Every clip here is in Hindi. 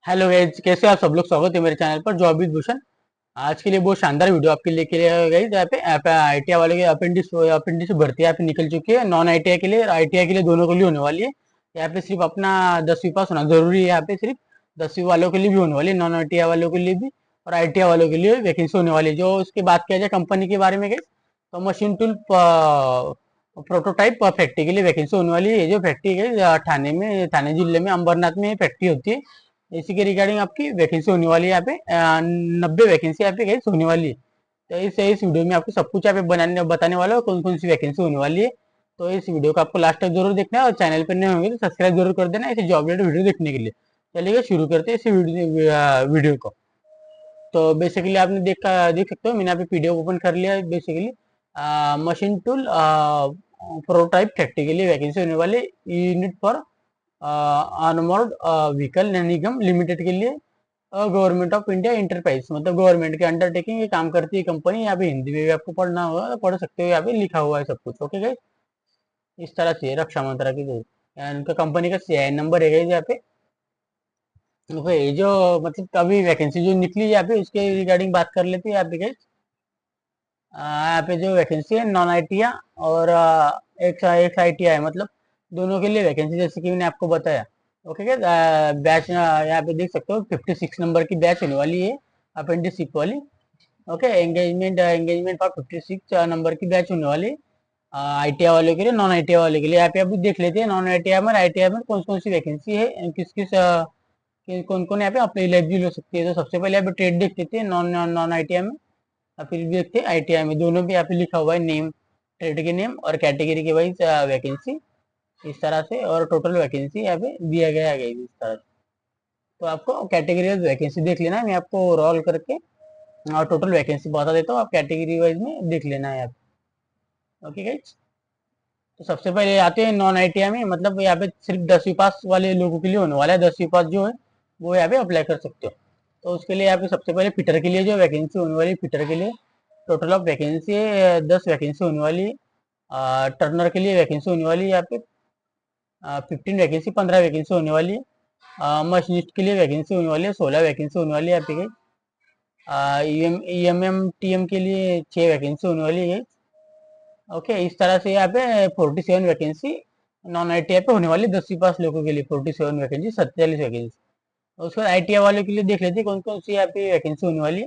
हेलो गाइस, कैसे आप सब लोग। स्वागत है मेरे चैनल पर जॉब विद भूषण। आज के लिए बहुत शानदार वीडियो आपके लिए के लिए गाइस। यहाँ पे आईटीआई वाले के अपेंडिक्स भर्ती यहाँ पे निकल चुकी है। नॉन आईटीआई के लिए और आईटीआई के लिए दोनों के लिए होने वाली है। यहाँ पे सिर्फ अपना 10वीं पास होना जरूरी है। यहाँ पे सिर्फ 10वीं वालों के लिए भी होने वाली है, नॉन आईटीआई वालों के लिए भी और आईटीआई वालों के लिए वैकेंसी होने वाली है। जो उसकी बात किया जाए कंपनी के बारे में गाइस, तो मशीन टूल प्रोटोटाइप फैक्ट्री के लिए वैकेंसी होने वाली है। ये जो फैक्ट्री है थाने जिले में अंबरनाथ में फैक्ट्री होती है। इसी के रिगार्डिंग आपकी वैकेंसी होने वाली है। यहाँ पे 90 वैकेंसी यहाँ पे गाइस होने वाली है। तो इस वीडियो में आपको सब कुछ यहाँ पे बताने वाला है कौन कौन सी वैकेंसी होने वाली है। तो इस वीडियो को आपको लास्ट तक जरूर देखना है और चैनल पर नए होंगे तो सब्सक्राइब जरूर कर देना ऐसे जॉब रिलेटेड वीडियो देखने के लिए। चलिए शुरू करते हैं इस वीडियो को। तो बेसिकली आपने देख सकते हो, मैंने यहाँ पे पीडीएफ ओपन कर लिया है। Basically machine tool prototype factory के लिए वैकेंसी होने वाली यूनिट फॉर अनमोर्ड व्हीकल निगम लिमिटेड के लिए गवर्नमेंट ऑफ इंडिया इंटरप्राइज, मतलब गवर्नमेंट के अंडरटेकिंग ये काम करती है कंपनी। यहाँ पे हिंदी में भी आपको पढ़ना होगा तो पढ़ सकते हो, यहाँ पे लिखा हुआ है सब कुछ। ओके गाइस, इस तरह से रक्षा मंत्रा की जो उनका कंपनी का सीआईएन नंबर है गाइस यहाँ पे। तो ये जो मतलब अभी वैकेंसी जो निकली है यहाँ पे उसके रिगार्डिंग बात कर लेते हैं यहाँ पे गाइस। यहाँ पे जो वैकेंसी है नॉन आईटीआई और एक आईटीआई, मतलब दोनों के लिए वैकेंसी जैसे कि मैंने आपको बताया। ओके क्या बैच यहाँ पे देख सकते हो 56 नंबर की बैच होने वाली है, अप्रेंटिसशिप वाली। ओके, एंगेजमेंट फॉर 56 नंबर की बैच होने वाली आईटीआई वालों के लिए, नॉन आईटीआई वालों के लिए। यहाँ पे अभी देख लेते हैं नॉन आईटीआई में कौन कौन सी वैकेंसी है, कौन कौन यहाँ पे अपने एलिजिबल हो सकती है। तो सबसे पहले यहाँ पे ट्रेड देख लेते हैं नॉन नॉन आईटीआई में, और फिर भी देखते हैं आईटीआई में। दोनों पे यहाँ पे लिखा हुआ है नेम, ट्रेड के नेम और कैटेगरी के वाइज वैकेंसी इस तरह से, और टोटल वैकेंसी यहाँ पे दिया गया है इस तरह से। तो आपको कैटेगरी वाइज वैकेंसी देख लेना है, मैं आपको रोल करके और टोटल वैकेंसी बता देता हूँ, आप कैटेगरी वाइज में देख लेना है आप। ओके गाइज, तो सबसे पहले आते हैं नॉन आईटीआई में, मतलब यहाँ पे सिर्फ 10वीं पास वाले लोगों के लिए होने वाला है। 10वीं पास जो है वो यहाँ पे अप्लाई कर सकते हो। तो उसके लिए यहाँ पे सबसे पहले फिटर के लिए जो वैकेंसी होने वाली है, फिटर के लिए टोटल ऑफ वैकेंसी है 10 वैकेंसी होने वाली है। टर्नर के लिए वैकेंसी होने वाली है यहाँ पे 15 वैकेंसी, 15 वैकेंसी होने वाली है। मशीनिस्ट के लिए वैकेंसी होने वाली है 16 वैकेंसी होने वाली है यहाँ पे। ईएमएम टीएम के लिए 6 वैकेंसी होने वाली है। ओके, इस तरह से यहाँ पे 47 वैकेंसी नॉन आईटीआई पे होने वाली 10वीं पास लोगों के लिए। 47 वैकेंसी, 47 वैकेंसी। उसके बाद आईटीआई वालों के लिए देख लेते हैं कौन कौन सी यहाँ पे वैकेंसी होने वाली है।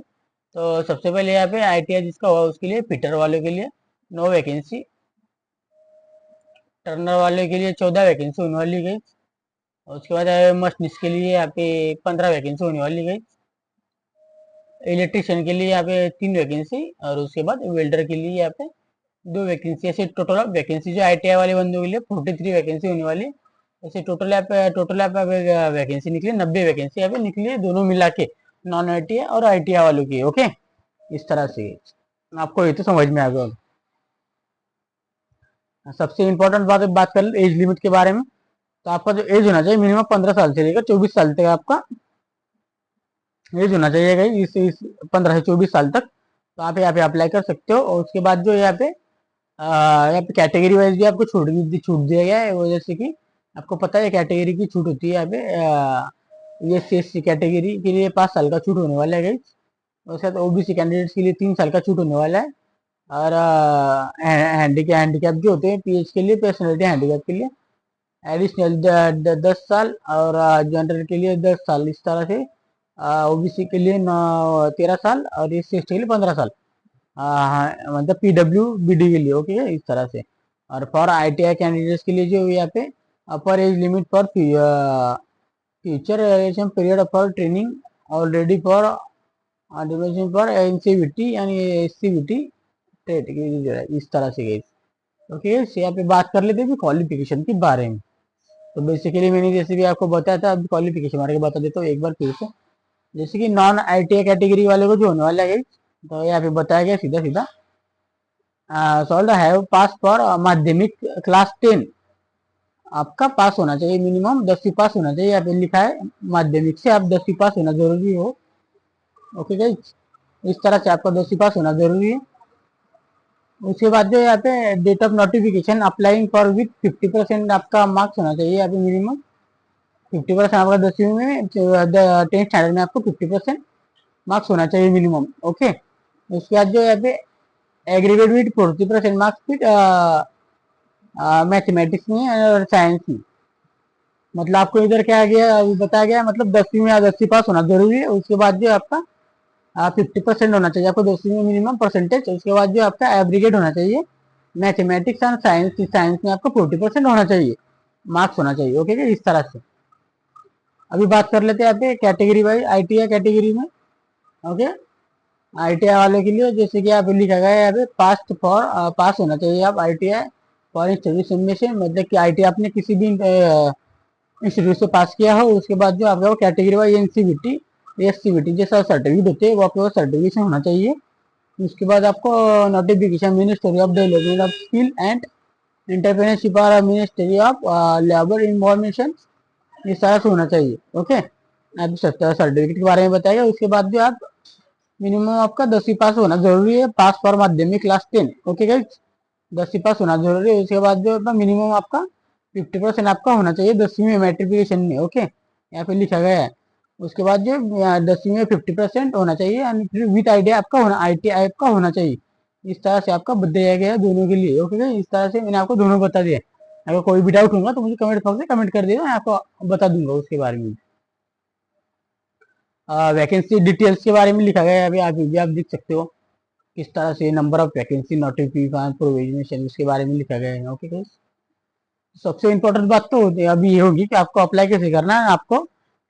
तो सबसे पहले यहाँ पे आईटीआई जिसका हुआ उसके लिए फिटर वालों के लिए 9 वैकेंसी, टर्नर वाले के लिए 14 वैकेंसी होने वाली गई। उसके बाद मशीनिस्ट के लिए यहाँ पे 15 वैकेंसी होने वाली गई। इलेक्ट्रिशियन के लिए यहाँ पे 3 वैकेंसी, और उसके बाद वेल्डर के लिए यहाँ पे 2 वैकेंसी। ऐसे टोटल ऑफ वैकेंसी जो आईटीआई वाले बंदों के लिए 43 वैकेंसी होने वाली। ऐसे टोटल यहाँ पे वैकेंसी निकली 90 वैकेंसी यहाँ पे निकली है, दोनों मिला के नॉन आईटीआई और आईटीआई वालों की। ओके, इस तरह से आपको ये तो समझ में आ गया। सबसे इम्पोर्टेंट बात कर एज लिमिट के बारे में। तो आपका जो एज होना चाहिए मिनिमम 15 साल से लेकर 24 साल तक आपका एज होना चाहिए इस 15 से 24 साल तक। तो आप यहाँ पे अप्लाई कर सकते हो। और उसके बाद जो यहाँ पे कैटेगरी वाइज भी आपको छूट दिया गया है। वो जैसे कि आपको पता है कैटेगरी की छूट होती है यहाँ पे। ये सी कैटेगरी के लिए 5 साल का छूट होने वाला है गाइस। उसके बाद ओबीसी कैंडिडेट्स के लिए 3 साल का छूट होने वाला है। और हैंडीकैप जो होते हैं पीएच के लिए, पर्सनैलिटी हैंडीकैप के लिए एडिशनल 10 साल, और जनरल के लिए 10 साल। इस तरह से ओबीसी के लिए 13 साल और एस सी के लिए 15 साल। मतलब पीडब्ल्यू बीडी के लिए। ओके, इस तरह से। और फॉर आईटीआई कैंडिडेट्स के लिए जो यहाँ पे अपर age limit for future relation period for training already for for NCVT यानी एससीवीटी टेट इस तरह से गई। ओके, यहाँ पे बात कर लेते हैं क्वालिफिकेशन के बारे में। तो बेसिकली मैंने जैसे भी आपको बताया था, अभी क्वालिफिकेशन बारे में बता देता हूँ एक बार फिर से। जैसे कि नॉन आईटीआई कैटेगरी वाले को जो होने वाला है, तो यहाँ पे बताया गया सीधा सीधा सॉल्ड हैव पास फॉर माध्यमिक क्लास 10। आपका पास होना चाहिए, मिनिमम 10वीं पास होना चाहिए। यहाँ पे लिखा है माध्यमिक से आप 10वीं पास होना जरूरी हो। ओके गाइस, इस तरह से आपका 10वीं पास होना जरूरी है। उसके बाद जो यहाँ पे date of notification applying for with 50% आपका मार्क्स होना चाहिए यहाँ पे मिनिमम 50% आपका 10वीं में 10th स्टैंडर्ड में आपको 50% मार्क्स होना चाहिए मिनिमम। ओके, उसके बाद जो यहाँ पे aggregate with 40% marks with mathematics में और साइंस में। मतलब आपको इधर क्या गया अभी बताया गया, मतलब 10वीं में या 10वीं पास होना जरूरी है। उसके बाद जो आपका 50% होना चाहिए आपको 10वीं में मिनिमम परसेंटेज। उसके बाद जो आपका एवरेज होना चाहिए मैथमेटिक्स एंड साइंस, साइंस में आपको 40% होना चाहिए, मार्क्स होना चाहिए। ओके, इस तरह से। अभी बात कर लेते हैं यहाँ पे कैटेगरी वाइज आईटीआई कैटेगरी में। ओके, आईटीआई वाले के लिए जैसे कि आप लिखा गया है यहाँ पे पास होना चाहिए आप आईटीआई फॉरेन स्टडीज में से, मतलब कि आईटीआई आपने किसी भी इंस्टीट्यूट से पास किया हो। उसके बाद जो आपका कैटेगरी वाइज एनसीबीटी एससीबीटी जैसा सर्टिफिकेट होते हैं वो आपको सर्टिफिकेशन होना चाहिए। उसके बाद आपको notification ministry of development of skill and entrepreneurship और मिनिस्ट्री ऑफ लेबर इन्फॉर्मेशन, ये सारा से होना चाहिए। ओके, आप सर्टिफिकेट के बारे में बताइए। उसके बाद जो आप मिनिमम आपका 10वीं पास होना जरूरी है, पास फॉर माध्यमिक क्लास 10। ओके गाइस, 10वीं पास होना जरूरी है। उसके बाद जो मिनिमम आपका 50% आपका होना चाहिए 10वीं में मैट्रिकुलेशन में। ओके, यहाँ पे लिखा गया है। उसके बाद जो 10वीं में 50% होना चाहिए एंड फिर विथ आईटीआई आपका होना, आईटीआई आपका होना चाहिए। इस तरह से आपका दिया गया है दोनों के लिए। ओके, इस तरह से मैंने आपको दोनों बता दिया। अगर कोई भी डाउट होगा तो मुझे कमेंट बॉक्स में कमेंट कर देना, मैं आपको बता दूंगा उसके बारे में। वैकेंसी डिटेल्स के बारे में लिखा गया है, अभी आप देख सकते हो किस तरह से number of vacancy notification provision उसके बारे में लिखा गया है। ओके गाइस, सबसे इम्पोर्टेंट बात तो अभी ये होगी कि आपको अप्लाई कैसे करना है, आपको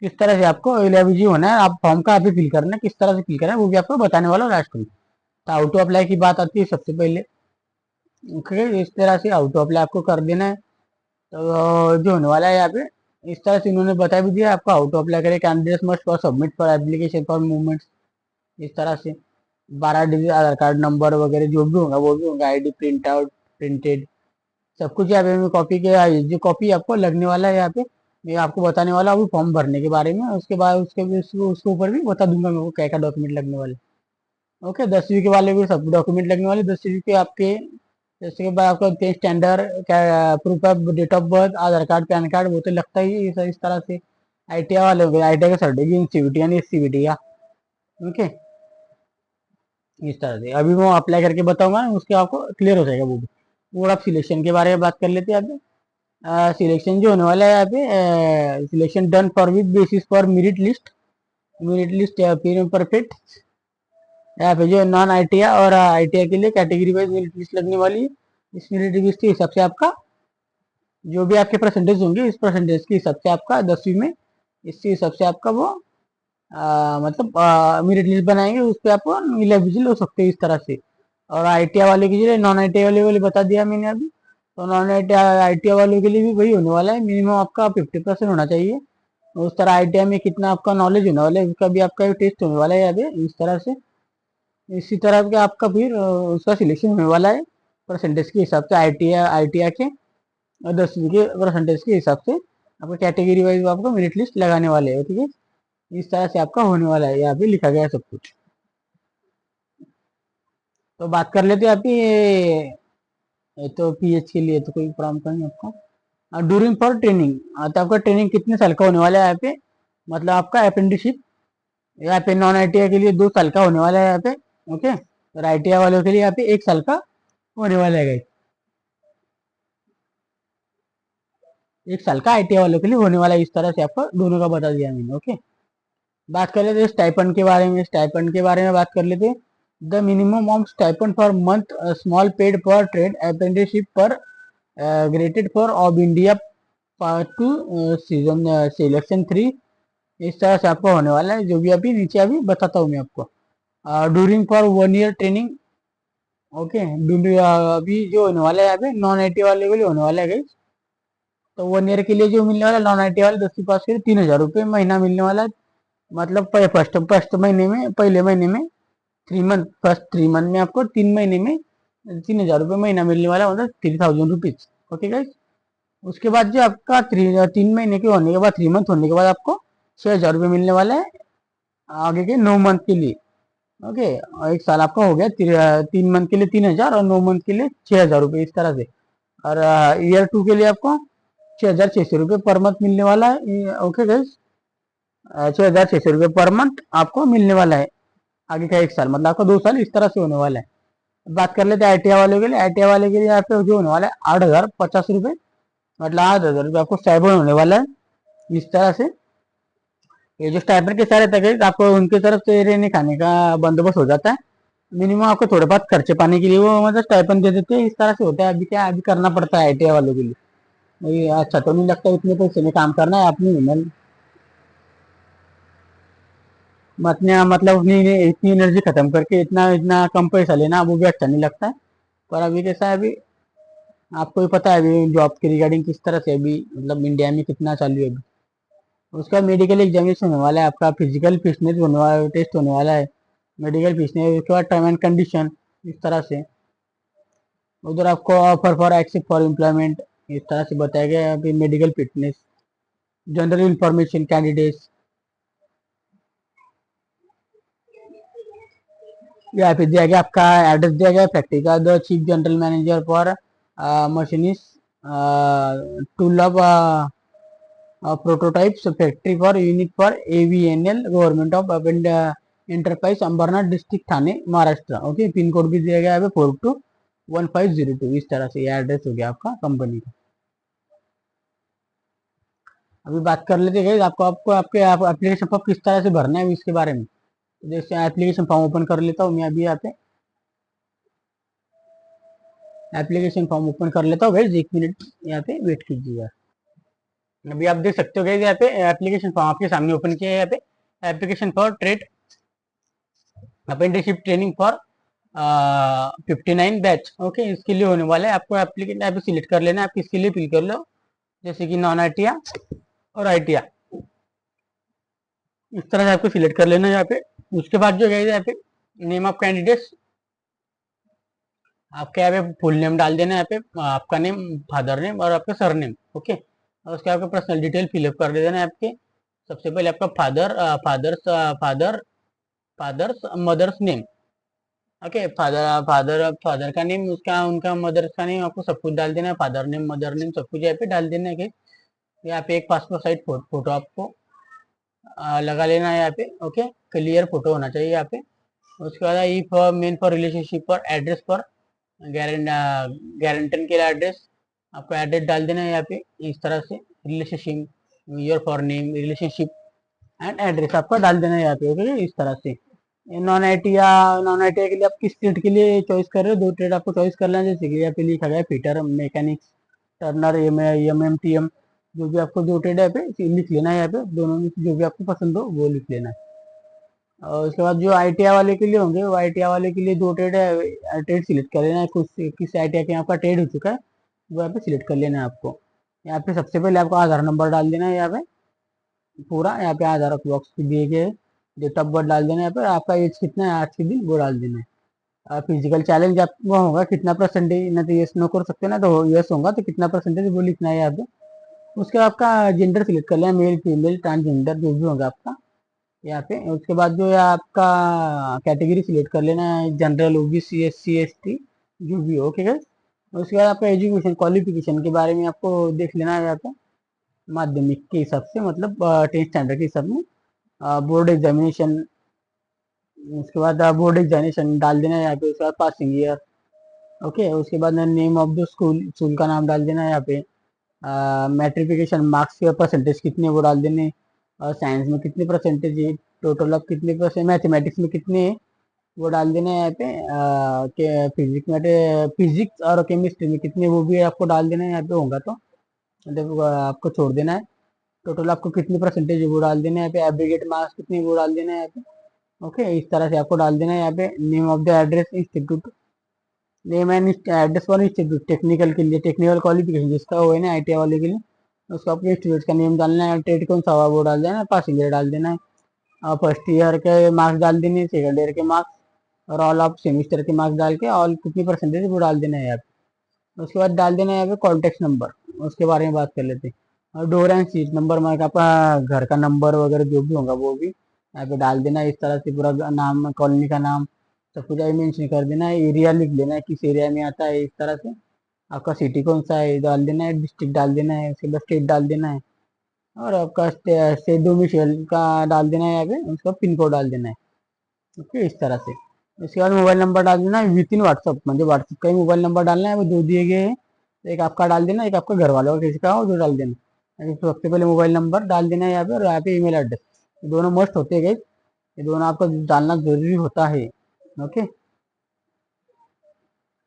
किस तरह से आपको एलिजिबल होना है, आप फॉर्म का आप फिल करना है, किस तरह से फिल करना है वो भी आपको बताने वाला लास्ट में। तो हाउ टू अप्लाई की बात आती है सबसे पहले। ओके, इस तरह से हाउ टू अप्लाई आपको कर देना है। तो जो होने वाला है यहाँ पे इस तरह से इन्होंने बता भी दिया आपको हाउ टू अप्लाई करें। Candidates must for submit for application for movements, इस तरह से 12 डिजिट आधार कार्ड नंबर वगैरह जो भी होगा वो भी होगा, आईडी प्रिंट आउट प्रिंटेड सब कुछ यहाँ पे कॉपी के जो कॉपी आपको लगने वाला है यहाँ पे मैं आपको बताने वाला हूँ फॉर्म भरने के बारे में। उसके बाद उसके भी उसके ऊपर भी बता दूंगा मेरे को क्या क्या डॉक्यूमेंट लगने वाले। ओके, 10वीं के वाले भी सब डॉक्यूमेंट लगने वाले। 10वीं के आपके जैसे के बाद आपका 10 standard proof of date of birth Aadhaar card PAN card वो तो लगता ही है इस तरह से। आईटीआई वाले हो गए, आईटीआई का सर्टिफिकेट सीबीटी यानी सीबीटी का। ओके, इस तरह से अभी मैं अप्लाई करके बताऊंगा उसके आपको क्लियर हो जाएगा वो भी। और आप सिलेक्शन के बारे में बात कर लेते हैं यहाँ पे। सिलेक्शन जो होने वाला है यहाँ पे selection done for with basis for merit list perfect. यहाँ पे जो नॉन आईटीआई और आईटीआई के लिए कैटेगरी वाइज मेरिट लिस्ट लगने वाली है। इस मेरिट लिस्ट के हिसाब से आपका जो भी आपके परसेंटेज होंगे इस परसेंटेज के हिसाब से आपका 10वीं में इसके हिसाब से आपका वो मतलब मेरिट लिस्ट बनाएंगे, उस पर आप एलिजिबल हो सकते हैं इस तरह से। और आईटीआई वाले के लिए नॉन आईटीआई वाले बता दिया मैंने अभी। तो नॉन आईटीआई वालों के लिए भी वही होने वाला है, मिनिमम आपका 50% होना चाहिए। उस तरह आईटीआई में कितना आपका नॉलेज होने वाला है उसका भी आपका टेस्ट होने वाला है यहाँ पे इस तरह से। इसी तरह के आपका फिर उसका सिलेक्शन होने वाला है परसेंटेज के हिसाब से आईटीआई के और 10वीं के परसेंटेज के हिसाब से आपको कैटेगरी वाइज आपको मेरिट लिस्ट लगाने वाले हैं। ठीक है, इस तरह से आपका होने वाला है, यहाँ पे लिखा गया है सब कुछ। तो बात कर लेते हैं आपकी ये तो पीएच के लिए तो कोई प्रॉब्लम तो नहीं आपको। ड्यूरिंग फॉर ट्रेनिंग, तो आपका ट्रेनिंग कितने साल का होने वाला है यहाँ पे, मतलब आपका अप्रेंटिसशिप यहाँ पे नॉन आईटीआई के लिए 2 साल का होने वाला है यहाँ पे। ओके, और आईटीआई वालों के लिए यहाँ पे 1 साल का होने वाला है। 1 साल का आईटीआई वालों के लिए होने वाला है, इस तरह से आपको दोनों का बता दिया मैंने। ओके, बात कर लेते हैं स्टाइपेंड के बारे में। स्टाइपेंड के बारे में बात कर लेते हैं। The minimum of stipend for month small paid for trade apprenticeship पर graded for of India part 2 season selection 3, इस तरह से आपको होने वाला है। जो भी अभी नीचे अभी बताता हूँ मैं आपको। During for 1 ear training. Okay, अभी जो होने वाला है यहाँ पे नॉन आईटी वाले के लिए होने वाला है guys। तो 1 ईयर के लिए जो मिलने वाला नॉन आईटी वाले 10वीं पास के 3,000 रुपये महीना मिलने वाला है। मतलब फर्स्ट महीने में पहले महीने में 3 मंथ फर्स्ट 3 मंथ में आपको 3 महीने में 3,000 रुपये महीना मिलने वाला, मतलब 3,000 रुपीज। ओके गाइस, उसके बाद जो आपका 3 महीने के होने के बाद 3 मंथ होने के बाद आपको 6,000 रुपये मिलने वाला है आगे के 9 मंथ के लिए। ओके, और 1 साल आपका हो गया 3 मंथ के लिए 3,000 और 9 मंथ के लिए 6,000 रुपये इस तरह से। और ईयर 2 के लिए आपको ₹6,600 पर मंथ मिलने वाला है। ओके गाइस, ₹6,600 पर मंथ आपको मिलने वाला है आगे का 1 साल, मतलब आपका 2 साल इस तरह से होने वाला है। बात कर लेते हैं आईटीआई वालों के लिए। आईटीआई वाले के लिए यहाँ पे जो होने वाला है ₹8,050, मतलब ₹8,000 आपको स्टाइपेंड होने वाला है इस तरह से। ये जो स्टाइपेंड के सारे तक आपको उनकी तरफ से रहने खाने का बंदोबस्त हो जाता है। मिनिमम आपको थोड़े बहुत खर्चे पाने के लिए वो मतलब स्टाइपेंड दे देते हैं, इस तरह से होता है। अभी क्या अभी करना पड़ता है आईटीआई वालों के लिए। नहीं, अच्छा तो नहीं लगता इतने पैसे में काम करना है अपनी मतलब अपनी इतनी एनर्जी खत्म करके इतना इतना कम पैसा लेना वो भी अच्छा नहीं लगता है। पर अभी कैसा है, अभी आपको भी पता है अभी जॉब के रिगार्डिंग किस तरह से अभी मतलब इंडिया में कितना चालू है अभी। उसका मेडिकल एग्जामिनेशन होने वाला है, आपका फिजिकल फिटनेस होने वाला टेस्ट होने वाला है, मेडिकल फिटनेस, उसके बाद टर्म एंड कंडीशन इस तरह से। उधर आपको offer for except for employment इस तरह से बताया गया है। अभी medical fitness, general information candidates, यहाँ पे दिया गया आपका एड्रेस दिया गया फैक्ट्री का। The chief general manager for machinist to love prototypes factory for unit for AVNL government of enterprise Ambarnath district Thane Maharashtra. Okay, pin code भी दिया गया है 421502 इस तरह से। यह एड्रेस हो गया आपका कंपनी का। अभी बात कर लेते हैं आपको आपको आपके एप्लीकेशन फॉर्म किस तरह से भरना है इसके बारे में। जैसे एप्लीकेशन फॉर्म ओपन कर लेता हूँ मैं अभी, यहाँ पे एप्लीकेशन फॉर्म ओपन कर लेता हूँ भाई, 1 मिनट यहाँ पे वेट कीजिएगा। अभी आप देख सकते हो गाइस, यहाँ पे एप्लीकेशन फॉर्म आपके सामने ओपन किया है। यहाँ पे application for trade apprenticeship training for 59 batch. Okay, इसके लिए होने वाला है। आपको एप्लीकेशन यहाँ पे सिलेक्ट कर लेना है, आप किसके लिए फिल कर लो, जैसे कि नॉन आईटीआ और आईटीआ, इस तरह से आपको सिलेक्ट कर लेना है यहाँ पे। उसके बाद जो है यहाँ पे नेम ऑफ कैंडिडेट्स, आपके यहाँ पे फुल नेम डाल देना है यहाँ पे, आपका नेम, फादर नेम और आपका सर नेम। ओके, और उसके आपका पर्सनल डिटेल फिलअप कर देना है आपके। सबसे पहले आपका fathers mothers name. Okay, father का नेम, उसका उनका मदर्स का नेम आपको सब कुछ डाल देना है, फादर नेम मदर नेम सब कुछ यहाँ पे डाल देना है। यहाँ पे एक पासपोर्ट साइज फोटो आपको लगा लेना है यहाँ पे। ओके, क्लियर फोटो होना चाहिए यहाँ पे। उसके बाद E for main for relationship पर एड्रेस पर गारंटर के लिए एड्रेस, आपको एड्रेस डाल देना है यहाँ पे इस तरह से। Relationship, your for name, relationship and address आपका डाल देना है यहाँ पे। ओके, इस तरह से। नॉन आईटीआई के लिए आप किस ट्रेड के लिए चॉइस कर रहे हो, 2 ट्रेड आपको चॉइस करना है। जैसे कि यहाँ पे लिखा गया fitter mechanics turner M T M, जो भी आपको 2 ट्रेड है यहाँ पे लिख लेना है। यहाँ पे दोनों में से जो भी आपको पसंद हो वो लिख लेना है। और उसके बाद जो आईटीआई वाले के लिए होंगे, वो आईटीआई वाले के लिए 2 ट्रेड है, ट्रेड सिलेक्ट कर लेना है। कुछ किस आईटीआई के आपका ट्रेड हो चुका है वो यहाँ पे सिलेक्ट कर लेना है आपको। यहाँ पे सबसे पहले आपको आधार नंबर डाल देना है यहाँ पे पूरा। यहाँ पे आधार बॉक्स दिए गए, डेट ऑफ बर्थ डाल देना है यहाँ पे। आपका एज कितना है, 8 के दिन वो डाल देना है। फिजिकल चैलेंज आपको होगा कितना परसेंटेज, ना तो यस नो कर सकते हैं, ना तो यस होगा तो कितना परसेंटेज वो लिखना है यहाँ पे। उसके बाद आपका जेंडर सिलेक्ट कर लेना, मेल फीमेल ट्रांसजेंडर जो भी होगा आपका यहाँ पे। उसके बाद जो है आपका कैटेगरी सिलेक्ट कर लेना है, जनरल ओबीसी एससी एसटी जो भी हो। ओके गाइस, उसके बाद आपका एजुकेशन क्वालिफिकेशन के बारे में आपको देख लेना है यहाँ पे। माध्यमिक के हिसाब से, मतलब 10th स्टैंडर्ड के हिसाब में बोर्ड एग्जामिनेशन। उसके बाद बोर्ड एग्जामिनेशन डाल देना है यहाँ पे। उसके बाद पासिंग ईयर। ओके, उसके बाद name of the school, school का नाम डाल देना है यहाँ पे। मैट्रिफिकेशन मार्क्स के परसेंटेज कितने वो डाल देने, और साइंस में कितने परसेंटेज है, टोटल ऑफ कितने परसेंट, मैथमेटिक्स में कितने है वो डाल देना है यहाँ पे। फिजिक्स में, फिजिक्स और केमिस्ट्री में कितने वो भी आपको डाल देना है यहाँ पे होगा तो, मतलब आपको छोड़ देना है। टोटल आपको कितनी परसेंटेज है वो डाल देना है यहाँ पे। एग्रीगेट मार्क्स कितने वो डाल देना है यहाँ पे। ओके, इस तरह से आपको डाल देना है यहाँ पे। Name of the address institute, name and address for institute, technical के लिए टेक्निकल क्वालिफिकेशन जिसका हो है ना आईटीआई वाले के लिए, उसको आपको इंस्टीट्यूट का नेम डालना है। ट्रेड कौन सा हुआ वो डाल देना है, पासिंग ईयर डाल देना है, और फर्स्ट ईयर के मार्क्स डाल देने, सेकंड ईयर के मार्क्स और ऑल ऑफ सेमिस्टर के मार्क्स डाल के ऑल कितनी परसेंटेज वो डाल देना है यहाँ पे। उसके बाद डाल देना है यहाँ पे कॉन्टेक्ट नंबर, उसके बारे में बात कर लेते हैं। और डोर एंड सीट नंबर, मतलब आपका घर का नंबर वगैरह जो भी होगा वो भी यहाँ पे डाल देना है। इस तरह से पूरा नाम, कॉलोनी का नाम सब कुछ मेंशन कर देना है। एरिया लिख देना है किस एरिया में आता है इस तरह से। आपका सिटी कौन सा है डाल देना है, डिस्ट्रिक्ट डाल देना है, उसके बाद स्टेट डाल देना है, और आपका स्टेट डोमिसाइल का डाल देना है यहाँ पे, उसका पिन कोड डाल देना है। ओके, इस तरह से। इसके बाद मोबाइल नंबर डाल देना है विद इन व्हाट्सअप, मतलब व्हाट्सअप का ही मोबाइल नंबर डालना है, वो दो दिए गए हैं। एक आपका डाल देना, एक आपका घर वालों का किसी का हो जो डाल देना। सबसे पहले मोबाइल नंबर डाल देना है यहाँ पे, और यहाँ पे ईमेल एड्रेस, दोनों मस्ट होते हैं, ये दोनों आपको डालना जरूरी होता है। ओके,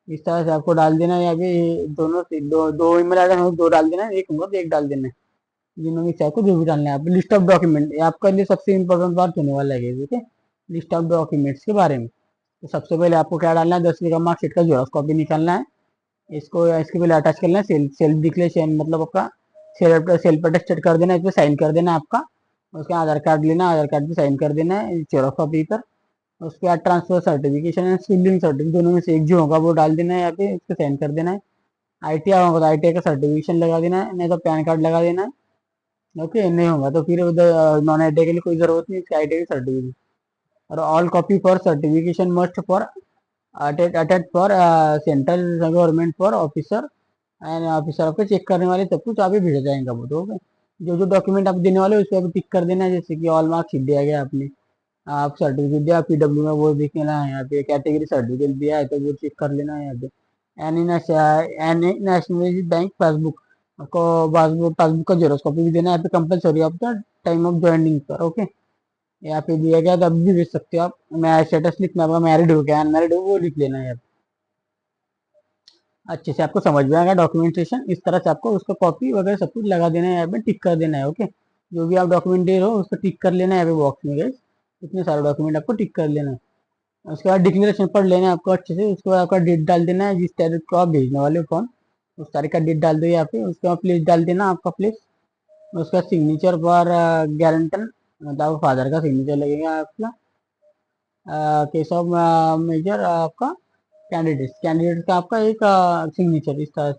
इस तरह से आपको डाल देना है यहाँ पे, दोनों से दो ईमेल आईडी दो डाल देना है, एक होगा तो एक डाल देना है, जिन्होंने से आपको जो भी डालना है। आप लिस्ट ऑफ डॉक्यूमेंट, ये आपका लिए सबसे इंपॉर्टेंट बात होने वाला है, ठीक है, लिस्ट ऑफ डॉक्यूमेंट्स के बारे में। तो सबसे पहले आपको क्या डालना है, 10वीं का मार्कशीट का जेरॉक्स कॉपी निकालना है, इसको इसके पहले अटैच करना है, सेल्फ डिक्लेरेशन, मतलब आपका सेल्फ अटेस्टेड कर देना है, इस पर साइन कर देना है आपका। उसके आधार कार्ड लेना, आधार कार्ड पे साइन कर देना है जेरॉक्स कॉपी पर। उसके बाद transfer certification and skilling certificate, दोनों में से एक जो होगा वो डाल देना है यहाँ पे, इस पर साइन कर देना है। ITI होगा तो ITI का सर्टिफिकेशन लगा देना है, नहीं तो पैन कार्ड लगा देना है। ओके, नहीं होगा तो फिर उधर नॉन ITI के लिए कोई जरूरत नहीं, इसके ITI सर्टिफिकेट। और all copy for certification must for attach for central government for officer and officer आपको चेक करने वाले सब कुछ आप ही भेजा जाएगा वो तो। जो जो डॉक्यूमेंट आप देने वाले उस पर अभी टिक कर देना है, जैसे कि ऑल मार्क्स दिया गया आपने, आप सर्टिफिकेट दिया PW में वो देख लेना है यहाँ पे, कैटेगरी सर्टिफिकेट दिया है तो वो चेक कर लेना है यहाँ पे। एनी नेशनल बैंक पासबुक, आपको पासबुक का जेरोक्स कॉपी भी देना है यहाँ पे कंपलसरी आपका टाइम ऑफ ज्वाइनिंग पर। ओके, यहाँ पे दिया गया तो अब भी भेज सकते हो आप। मैं स्टेटस लिखना, आपका मैरिड हो गया अनमैरिड हो वो लिख लेना है। अच्छे से आपको समझ में आएगा डॉक्यूमेंटेशन, इस तरह से आपको उसका कॉपी वगैरह सब कुछ लगा देना है यहाँ पे, टिक कर देना है। ओके, जो भी आप डॉक्यूमेंट दे रहे हो उसको टिक कर लेना है यहाँ पे बॉक्स में गाइस, इतने सारे डॉक्यूमेंट आपको टिक कर लेना है। उसके बाद डिक्लेरेशन पढ़ लेना है आपको अच्छे से, उसके बाद आपका डेट डाल देना है, जिस तारीख को आप भेजने वाले हो फॉर्म उस तारीख का डेट डाल दो यहाँ पे। उसके बाद प्लेस डाल देना आपका प्लेस। उसका सिग्नेचर पर गारंटर, मतलब फादर का सिग्नेचर लगेगा आपका। केस ऑफ मेजर आपका कैंडिडेट का आपका एक सिग्नेचर, इस तरह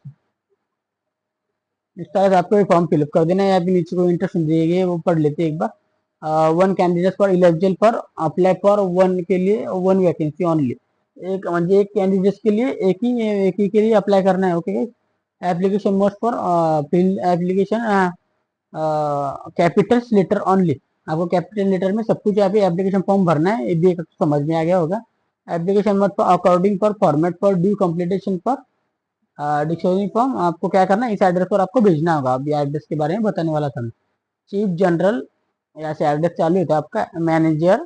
से आपको एक फॉर्म फिलअप कर देना है। यहाँ पे नीचे को इंस्ट्रक्शन दिए गए वो पढ़ लेते हैं एक बार। One candidate for election for apply for one के लिए वन वैकेंसी ओनली, एक म्हणजे एक कैंडिडेट के लिए एक ही के लिए अप्लाई करना है। Okay, application must for fill application capitals letter only, आपको कैपिटल लेटर में सब कुछ यहाँ पे एप्लीकेशन फॉर्म भरना है, ये भी समझ में आ गया होगा। Application must for according for format for due completion for dictionary form, आपको क्या करना है इस एड्रेस पर आपको भेजना होगा। अभी एड्रेस के बारे में बताने वाला था मैं। चीफ जनरल, यहाँ से एड्रेस चालू होता है आपका। Manager,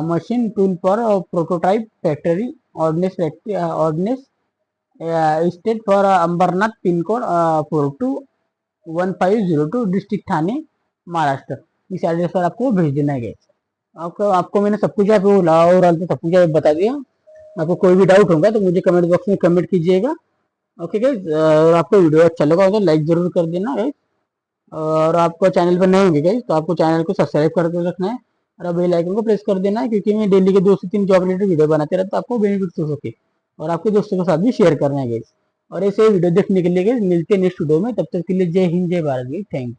machine tool for prototype factory, ordnance state for Ambarnath, pin code 421502, district Thane Maharashtra. इस एड्रेस पर आपको भेज देना है। आपको मैंने सब कुछ यहाँ पे ओवरऑल तो सब कुछ यहाँ पे बता दिया। आपको कोई भी डाउट होगा तो मुझे कमेंट बॉक्स में कमेंट कीजिएगा। ओके गाइज, आपको वीडियो अच्छा लगा हो तो लाइक जरूर कर देना गाइज, और आपको चैनल पर नए होंगे गाइज तो आपको चैनल को सब्सक्राइब करके रखना है, और बेल आइकन को प्रेस कर देना है, क्योंकि मैं डेली के 2 से 3 जॉब रिलेटेड वीडियो बनाते रहता हूँ, आपको बेनिफिट हो सके, और आपके दोस्तों के साथ भी शेयर करना है गाइज। और ऐसे वीडियो देखने के लिए गाइज मिलते हैं नेक्स्ट वीडियो में, तब तक के लिए जय हिंद जय भारत गाइज, थैंक यू।